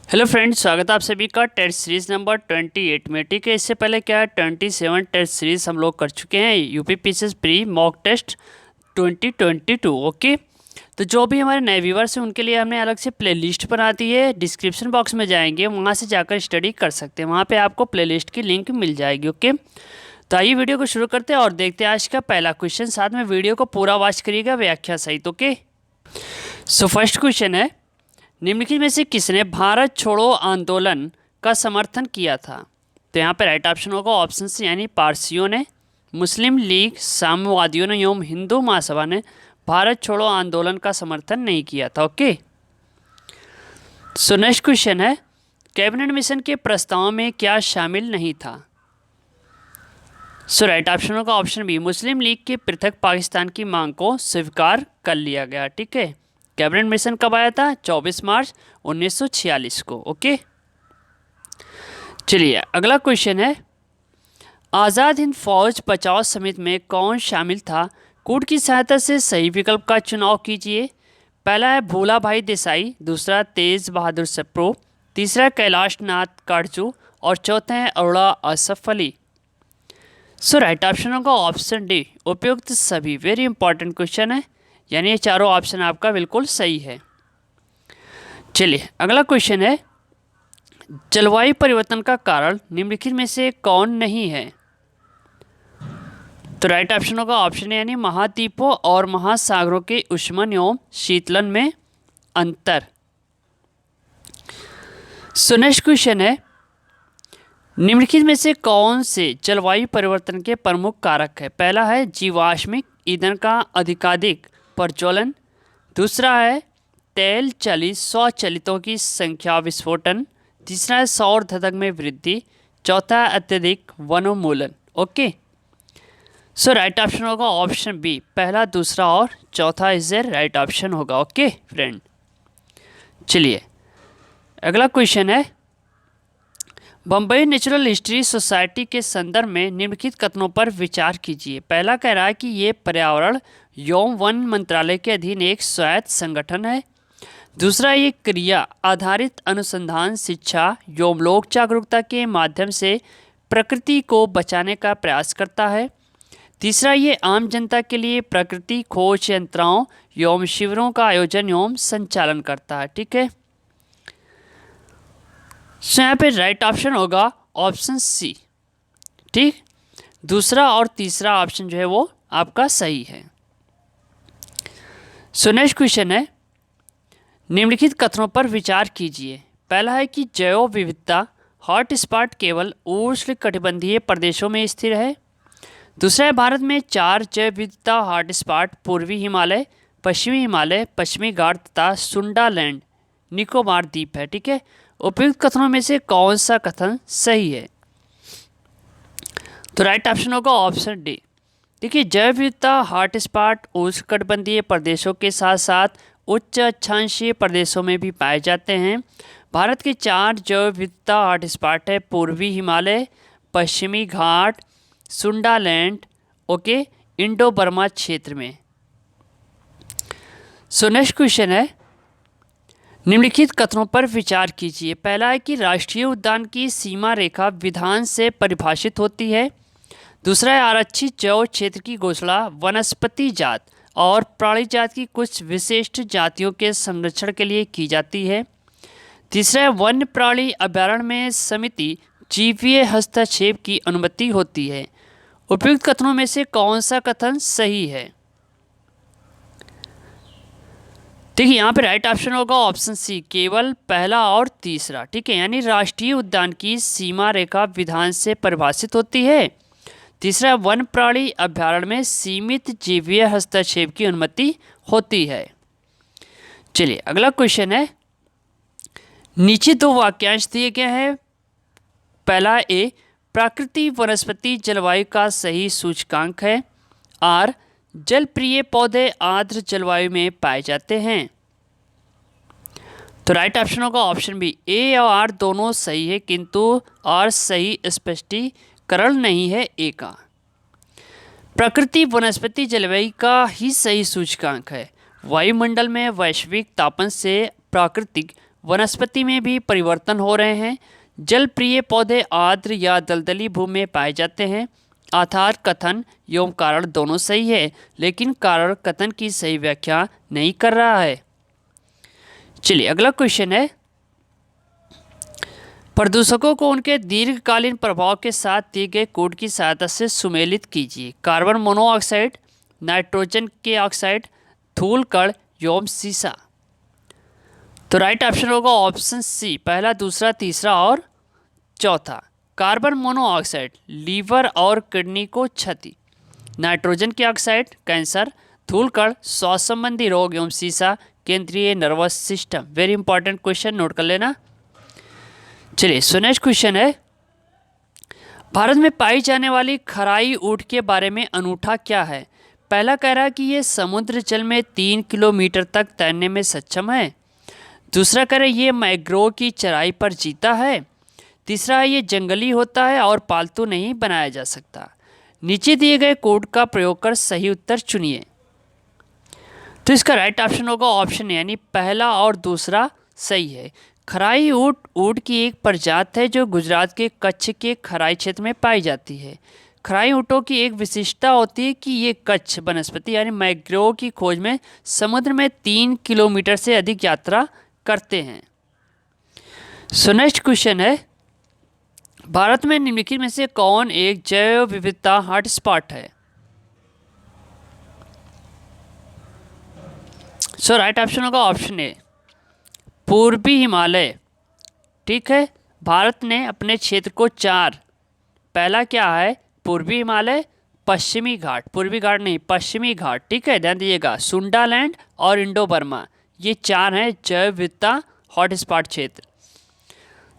Hello friends, स्वागत है आप सभी का टेस्ट सीरीज़ नंबर 28 में। ठीक है, इससे पहले क्या है 27 टेस्ट सीरीज़ हम लोग कर चुके हैं UP PCS pre mock test 2022। Okay, तो जो भी हमारे नए व्यूवर्स हैं उनके लिए हमने अलग से प्लेलिस्ट बना दी है। डिस्क्रिप्शन बॉक्स में जाएंगे, वहाँ से जाकर स्टडी कर सकते हैं, वहाँ पर आपको प्लेलिस्ट की लिंक मिल जाएगी। ओके, तो आइए वीडियो को शुरू करते हैं और देखते हैं आज का पहला क्वेश्चन। साथ में वीडियो को पूरा वॉच करिएगा व्याख्या सहित। ओके, सो फर्स्ट क्वेश्चन है, निम्नलिखित में से किसने भारत छोड़ो आंदोलन का समर्थन किया था? तो यहाँ पे राइट ऑप्शन होगा ऑप्शन सी, यानी पारसियों ने, मुस्लिम लीग, साम्यवादियों ने एवं हिंदू महासभा ने भारत छोड़ो आंदोलन का समर्थन नहीं किया था। ओके, सो नेक्स्ट क्वेश्चन है, कैबिनेट मिशन के प्रस्ताव में क्या शामिल नहीं था? सो राइट ऑप्शन होगा ऑप्शन बी, मुस्लिम लीग के पृथक पाकिस्तान की मांग को स्वीकार कर लिया गया। ठीक है, कैबिनेट मिशन कब आया था? 24 मार्च 1946 को। ओके, चलिए अगला क्वेश्चन है, आज़ाद हिंद फौज बचाव समिति में कौन शामिल था? कोड की सहायता से सही विकल्प का चुनाव कीजिए। पहला है भोला भाई देसाई, दूसरा तेज बहादुर सप्रू, तीसरा कैलाश नाथ काटजू और चौथा है अरोड़ा असफ अली। सो राइट ऑप्शन होगा ऑप्शन डी, उपयुक्त सभी। वेरी इंपॉर्टेंट क्वेश्चन है, यानी ये चारों ऑप्शन आपका बिल्कुल सही है। चलिए अगला क्वेश्चन है, जलवायु परिवर्तन का कारण निम्नलिखित में से कौन नहीं है? तो राइट ऑप्शन होगा ऑप्शन ए, यानी महाद्वीपों और महासागरों के ऊष्मन एवं शीतलन में अंतर। सो नेक्स्ट क्वेश्चन है, निम्नलिखित में से कौन से जलवायु परिवर्तन के प्रमुख कारक है? पहला है जीवाश्मिक ईंधन का अधिकाधिक प्रज्वलन, दूसरा है तेल चलित स्वचालितों की संख्या विस्फोटन, तीसरा है सौर धधक में वृद्धि, चौथा है अत्यधिक वनोन्मूलन। ओके, सो राइट ऑप्शन होगा ऑप्शन बी, पहला, दूसरा और चौथा इज द राइट ऑप्शन होगा। ओके फ्रेंड, चलिए अगला क्वेश्चन है, बम्बई नेचुरल हिस्ट्री सोसाइटी के संदर्भ में निम्नलिखित कथनों पर विचार कीजिए। पहला कह रहा है कि ये पर्यावरण एवं वन मंत्रालय के अधीन एक स्वायत्त संगठन है। दूसरा, ये क्रिया आधारित अनुसंधान, शिक्षा एवं लोक जागरूकता के माध्यम से प्रकृति को बचाने का प्रयास करता है। तीसरा, ये आम जनता के लिए प्रकृति खोज यंत्राओं एवं शिविरों का आयोजन एवं संचालन करता है। ठीक है, सो यहाँ पे राइट ऑप्शन होगा ऑप्शन सी। ठीक, दूसरा और तीसरा ऑप्शन जो है वो आपका सही है। सो नेक्स्ट क्वेश्चन है, निम्नलिखित कथनों पर विचार कीजिए। पहला है कि जैव विविधता हॉटस्पॉट केवल उष्णकटिबंधीय प्रदेशों में स्थिर है। दूसरा है, भारत में 4 जैव विविधता हॉटस्पॉट पूर्वी हिमालय, पश्चिमी हिमालय, पश्चिमी घाट तथा सुंडालैंड निकोबार द्वीप है। ठीक है, उपयुक्त कथनों में से कौन सा कथन सही है? तो राइट ऑप्शन होगा ऑप्शन डी। देखिए, जैव विविधता हॉटस्पॉट उष्णकटिबंधीय प्रदेशों के साथ साथ उच्च अक्षांशीय प्रदेशों में भी पाए जाते हैं। भारत के 4 जैव विविधता हॉटस्पॉट है, पूर्वी हिमालय, पश्चिमी घाट, सुंडालैंड, ओके, इंडो बर्मा क्षेत्र में। सो नेक्स्ट क्वेश्चन है, निम्नलिखित कथनों पर विचार कीजिए। पहला है कि राष्ट्रीय उद्यान की सीमा रेखा विधान से परिभाषित होती है। दूसरा है, आरक्षित जैव क्षेत्र की घोषणा वनस्पति जात और प्राणी जात की कुछ विशिष्ट जातियों के संरक्षण के लिए की जाती है। तीसरा है, वन्य प्राणी अभयारण्य में समिति जीवीय हस्तक्षेप की अनुमति होती है। उपयुक्त कथनों में से कौन सा कथन सही है? देखिए, यहाँ पे राइट ऑप्शन होगा ऑप्शन सी, केवल पहला और तीसरा। ठीक है, यानी राष्ट्रीय उद्यान की सीमा रेखा विधान से परिभाषित होती है। तीसरा, वन प्राणी अभयारण्य में सीमित जीवीय हस्तक्षेप की अनुमति होती है। चलिए अगला क्वेश्चन है, नीचे 2 वाक्यांश दिए गए हैं। पहला ए, प्राकृतिक वनस्पति जलवायु का सही सूचकांक है। आर, जलप्रिय पौधे आर्द्र जलवायु में पाए जाते हैं। तो राइट ऑप्शन होगा ऑप्शन बी, ए और आर दोनों सही है, किंतु आर सही स्पष्टीकरण नहीं है ए का। प्रकृति वनस्पति जलवायु का ही सही सूचकांक है। वायुमंडल में वैश्विक तापन से प्राकृतिक वनस्पति में भी परिवर्तन हो रहे हैं। जल प्रिय पौधे आर्द्र या दलदली भूमि में पाए जाते हैं। आधार कथन एवं कारण दोनों सही है, लेकिन कारण कथन की सही व्याख्या नहीं कर रहा है। चलिए अगला क्वेश्चन है, प्रदूषकों को उनके दीर्घकालीन प्रभाव के साथ दिए गए कोड की सहायता से सुमेलित कीजिए। कार्बन मोनोऑक्साइड, नाइट्रोजन के ऑक्साइड, धूल कण एवं सीसा। तो राइट ऑप्शन होगा ऑप्शन सी, पहला, दूसरा, तीसरा और चौथा। कार्बन मोनोऑक्साइड लीवर और किडनी को क्षति, नाइट्रोजन के ऑक्साइड कैंसर, धूल कण श्वास संबंधी रोग एवं सीसा केंद्रीय nervous system. Very important question, note कर लेना। चलिए सो नेक्स्ट क्वेश्चन है, भारत में पाई जाने वाली खराई ऊँट के बारे में अनूठा क्या है? पहला कह रहा है कि ये समुद्र जल में 3 किलोमीटर तक तैरने में सक्षम है। दूसरा कह रहा है ये मैंग्रोव की चराई पर जीता है। तीसरा है ये जंगली होता है और पालतू नहीं बनाया जा सकता। नीचे दिए गए कोड का प्रयोग कर सही उत्तर चुनिए। तो इसका राइट ऑप्शन होगा ऑप्शन यानी पहला और दूसरा सही है। खराई ऊँट की एक प्रजाति है जो गुजरात के कच्छ के खराई क्षेत्र में पाई जाती है। खराई ऊँटों की एक विशिष्टता होती है कि ये कच्छ वनस्पति यानी मैंग्रोव की खोज में समुद्र में 3 किलोमीटर से अधिक यात्रा करते हैं। सो नेक्स्ट क्वेश्चन है, भारत में निम्नलिखित में से कौन एक जैव विविधता हॉटस्पॉट है? सो राइट ऑप्शन होगा ऑप्शन ए, पूर्वी हिमालय। ठीक है, भारत ने अपने क्षेत्र को 4, पहला क्या है पूर्वी हिमालय, पश्चिमी घाट, पूर्वी घाट नहीं पश्चिमी घाट, ठीक है ध्यान दीजिएगा, सुंडालैंड और इंडो बर्मा, ये 4 हैं जैव विविधता हॉटस्पॉट क्षेत्र।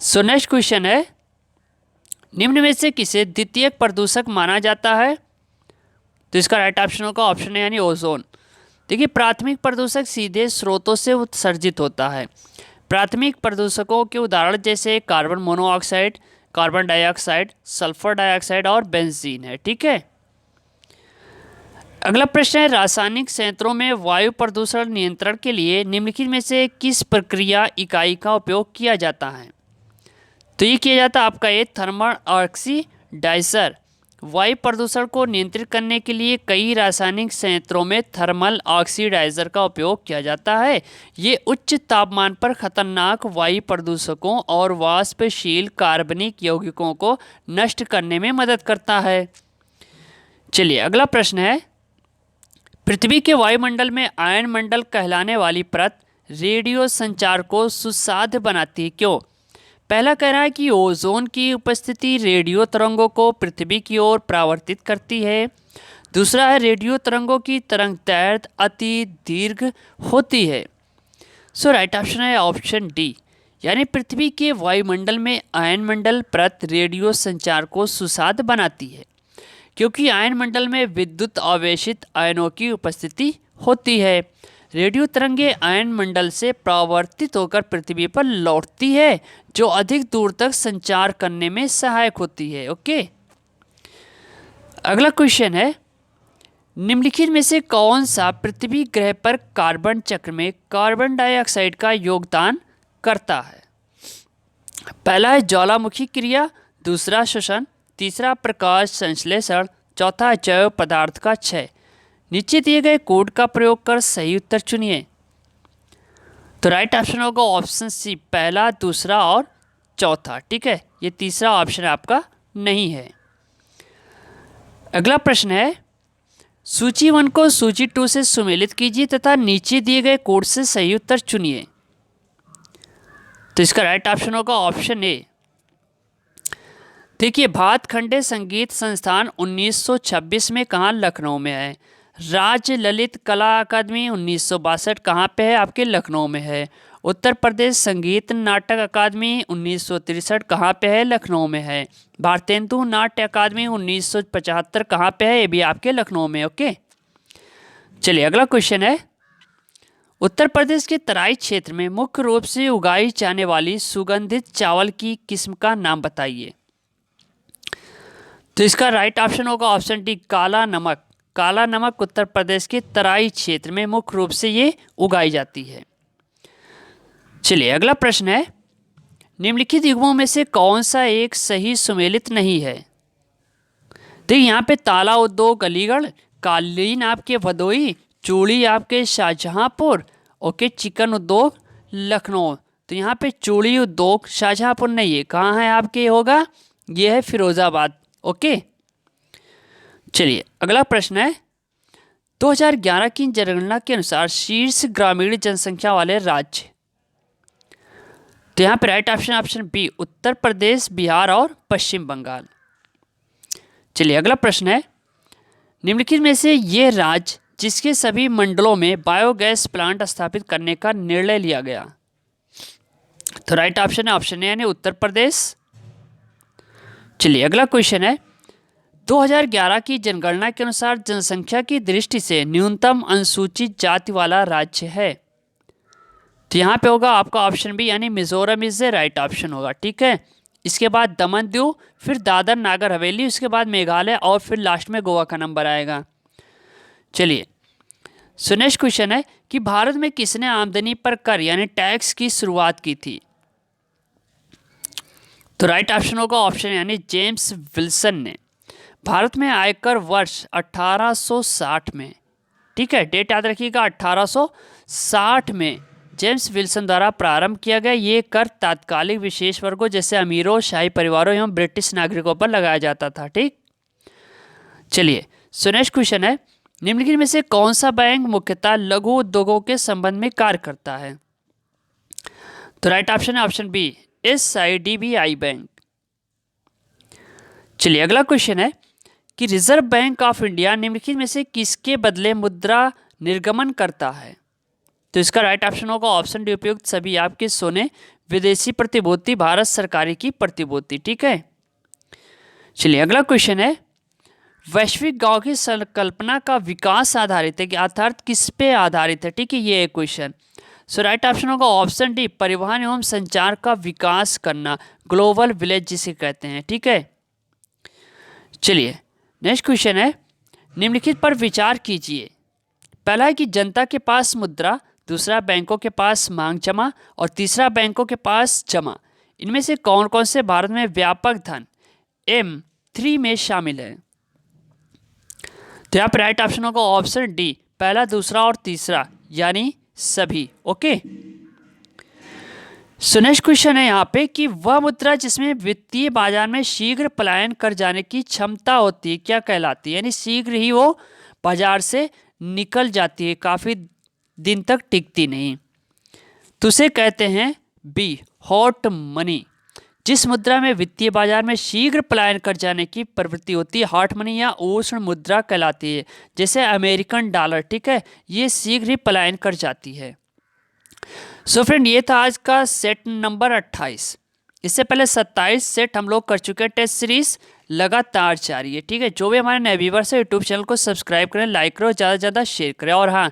सो नेक्स्ट क्वेश्चन है, निम्न में से किसे द्वितीयक प्रदूषक माना जाता है? तो इसका राइट ऑप्शन होगा ऑप्शन ए यानी ओजोन। देखिए प्राथमिक प्रदूषक सीधे स्रोतों से उत्सर्जित होता है। प्राथमिक प्रदूषकों के उदाहरण जैसे carbon monoxide, carbon dioxide, sulphur dioxide और बेंजीन है। ठीक है, अगला प्रश्न है, रासायनिक संयंत्रों में वायु प्रदूषण नियंत्रण के लिए निम्नलिखित में से किस प्रक्रिया इकाई का उपयोग किया जाता है? तो ये किया जाता है आपका ये थर्मल ऑक्सीडाइजर। वायु प्रदूषण को नियंत्रित करने के लिए कई रासायनिक संयंत्रों में थर्मल ऑक्सीडाइजर का उपयोग किया जाता है। ये उच्च तापमान पर खतरनाक वायु प्रदूषकों और वाष्पशील कार्बनिक यौगिकों को नष्ट करने में मदद करता है। चलिए अगला प्रश्न है, पृथ्वी के वायुमंडल में आयन मंडल कहलाने वाली परत रेडियो संचार को सुसाध्य बनाती है, क्यों? पहला कह रहा है कि ओजोन की उपस्थिति रेडियो तरंगों को पृथ्वी की ओर परावर्तित करती है। दूसरा है रेडियो तरंगों की तरंग दैर्घ्य अति दीर्घ होती है। सो राइट ऑप्शन है ऑप्शन डी, यानी पृथ्वी के वायुमंडल में आयन मंडल परत रेडियो संचार को सुसाध्य बनाती है, क्योंकि आयन मंडल में विद्युत आवेशित आयनों की उपस्थिति होती है। रेडियो तरंगें आयन मंडल से परावर्तित होकर पृथ्वी पर लौटती है, जो अधिक दूर तक संचार करने में सहायक होती है। ओके, अगला क्वेश्चन है, निम्नलिखित में से कौन सा पृथ्वी ग्रह पर कार्बन चक्र में कार्बन डाइऑक्साइड का योगदान करता है? पहला है ज्वालामुखी क्रिया, दूसरा श्वसन, तीसरा प्रकाश संश्लेषण, चौथा जैव पदार्थ का क्षय। नीचे दिए गए कोड का प्रयोग कर सही उत्तर चुनिए। तो राइट ऑप्शन होगा ऑप्शन सी, पहला, दूसरा और चौथा। ठीक है, ये तीसरा ऑप्शन आपका नहीं है। अगला प्रश्न है, सूची 1 को सूची 2 से सुमेलित कीजिए तथा नीचे दिए गए कोड से सही उत्तर चुनिए। तो इसका राइट ऑप्शन होगा ऑप्शन ए। देखिए भातखंडे संगीत संस्थान 1926 में कहाँ? लखनऊ में है। राज्य ललित कला अकादमी 1962 कहाँ पे है? आपके लखनऊ में है। उत्तर प्रदेश संगीत नाटक अकादमी 1963 कहाँ पे है? लखनऊ में है। भारतेंदु नाट्य अकादमी 1975 कहाँ पे है? ये भी आपके लखनऊ में। ओके, चलिए अगला क्वेश्चन है, उत्तर प्रदेश के तराई क्षेत्र में मुख्य रूप से उगाई जाने वाली सुगंधित चावल की किस्म का नाम बताइए। तो इसका राइट ऑप्शन होगा ऑप्शन डी, काला नमक। काला नमक उत्तर प्रदेश के तराई क्षेत्र में मुख्य रूप से ये उगाई जाती है। चलिए अगला प्रश्न है, निम्नलिखित युग्मों में से कौन सा एक सही सुमेलित नहीं है। तो यहाँ पे ताला उद्योग अलीगढ़, कालीन आपके भदोई, चूड़ी आपके शाहजहांपुर, ओके, चिकन उद्योग लखनऊ। तो यहाँ पे चूड़ी उद्योग शाहजहांपुर नहीं है, कहाँ है आपके होगा, ये है फिरोजाबाद। ओके, चलिए अगला प्रश्न है, 2011 की जनगणना के अनुसार शीर्ष ग्रामीण जनसंख्या वाले राज्य। तो यहाँ पे right option B Uttar Pradesh, Bihar और पश्चिम बंगाल। चलिए अगला प्रश्न है, निम्नलिखित में से ये राज्य जिसके सभी मंडलों में बायोगैस प्लांट स्थापित करने का निर्णय लिया गया। तो राइट ऑप्शन है ऑप्शन ए यानी उत्तर प्रदेश। चलिए अगला क्वेश्चन है, 2011 की जनगणना के अनुसार जनसंख्या की दृष्टि से न्यूनतम अनुसूचित जाति वाला राज्य है। तो यहाँ पे होगा आपका ऑप्शन बी यानी Mizoram is the right option होगा। ठीक है, इसके बाद दमन दीव, फिर दादर नागर हवेली, उसके बाद मेघालय और फिर लास्ट में गोवा का नंबर आएगा। चलिए सो नेक्स्ट क्वेश्चन है कि भारत में किसने आमदनी पर कर यानी टैक्स की शुरुआत की थी। तो राइट ऑप्शन होगा ऑप्शन यानी जेम्स विल्सन ने। भारत में आयकर वर्ष 1860 में, ठीक है, डेट याद रखिएगा, 1860 में जेम्स विल्सन द्वारा प्रारंभ किया गया। ये कर तात्कालिक विशेष वर्गों जैसे अमीरों, शाही परिवारों एवं ब्रिटिश नागरिकों पर लगाया जाता था। ठीक, चलिए सो नेक्स्ट क्वेश्चन है, निम्नलिखित में से कौन सा बैंक मुख्यतः लघु उद्योगों के संबंध में कार्य करता है। तो राइट ऑप्शन है ऑप्शन बी SIDBI बैंक। चलिए अगला क्वेश्चन है कि रिजर्व बैंक ऑफ इंडिया निम्नलिखित में से किसके बदले मुद्रा निर्गमन करता है। तो इसका राइट ऑप्शन होगा ऑप्शन डी उपयुक्त सभी आपके सोने, विदेशी प्रतिभूति, भारत सरकारी की प्रतिभूति। ठीक है, चलिए अगला क्वेश्चन है, वैश्विक गांव की संकल्पना का विकास आधारित है कि अर्थात किस पे आधारित है। ठीक है, ये एक क्वेश्चन। सो राइट ऑप्शन होगा ऑप्शन डी परिवहन एवं संचार का विकास करना, ग्लोबल विलेज जिसे कहते हैं। ठीक है, चलिए नेक्स्ट क्वेश्चन है, निम्नलिखित पर विचार कीजिए। पहला है कि जनता के पास मुद्रा, दूसरा बैंकों के पास मांग जमा और तीसरा बैंकों के पास जमा। इनमें से कौन कौन से भारत में व्यापक धन M3 में शामिल है। तो यहाँ पर राइट ऑप्शन होगा ऑप्शन डी पहला, दूसरा और तीसरा यानी सभी। ओके, सो नेक्स्ट क्वेश्चन है यहाँ पे कि वह मुद्रा जिसमें वित्तीय बाजार में शीघ्र पलायन कर जाने की क्षमता होती है क्या कहलाती है, यानी शीघ्र ही वो बाजार से निकल जाती है, काफ़ी दिन तक टिकती नहीं। तो उसे कहते हैं बी हॉट मनी। जिस मुद्रा में वित्तीय बाजार में शीघ्र पलायन कर जाने की प्रवृत्ति होती है हॉट मनी या उष्ण मुद्रा कहलाती है। जैसे अमेरिकन डॉलर, ठीक है, ये शीघ्र ही पलायन कर जाती है। सो फ्रेंड, ये था आज का सेट नंबर 28। इससे पहले 27 सेट हम लोग कर चुके हैं टेस्ट सीरीज, लगातार जारी है। ठीक है, जो भी हमारे नए व्यूअर्स है यूट्यूब चैनल को सब्सक्राइब करें, लाइक करें, ज़्यादा से ज़्यादा शेयर करें और हाँ,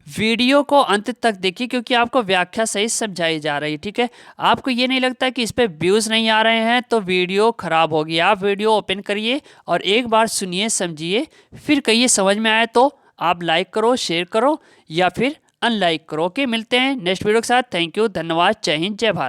वीडियो को अंत तक देखिए क्योंकि आपको व्याख्या सही समझाई जा रही है। ठीक है, आपको ये नहीं लगता कि इस पर व्यूज़ नहीं आ रहे हैं तो वीडियो ख़राब होगी। आप वीडियो ओपन करिए और एक बार सुनिए, समझिए, फिर कहिए समझ में आए तो आप लाइक करो, शेयर करो या फिर अनलाइक करो। ओके, मिलते हैं नेक्स्ट वीडियो के साथ। थैंक यू, धन्यवाद, जय हिंद, जय भारत।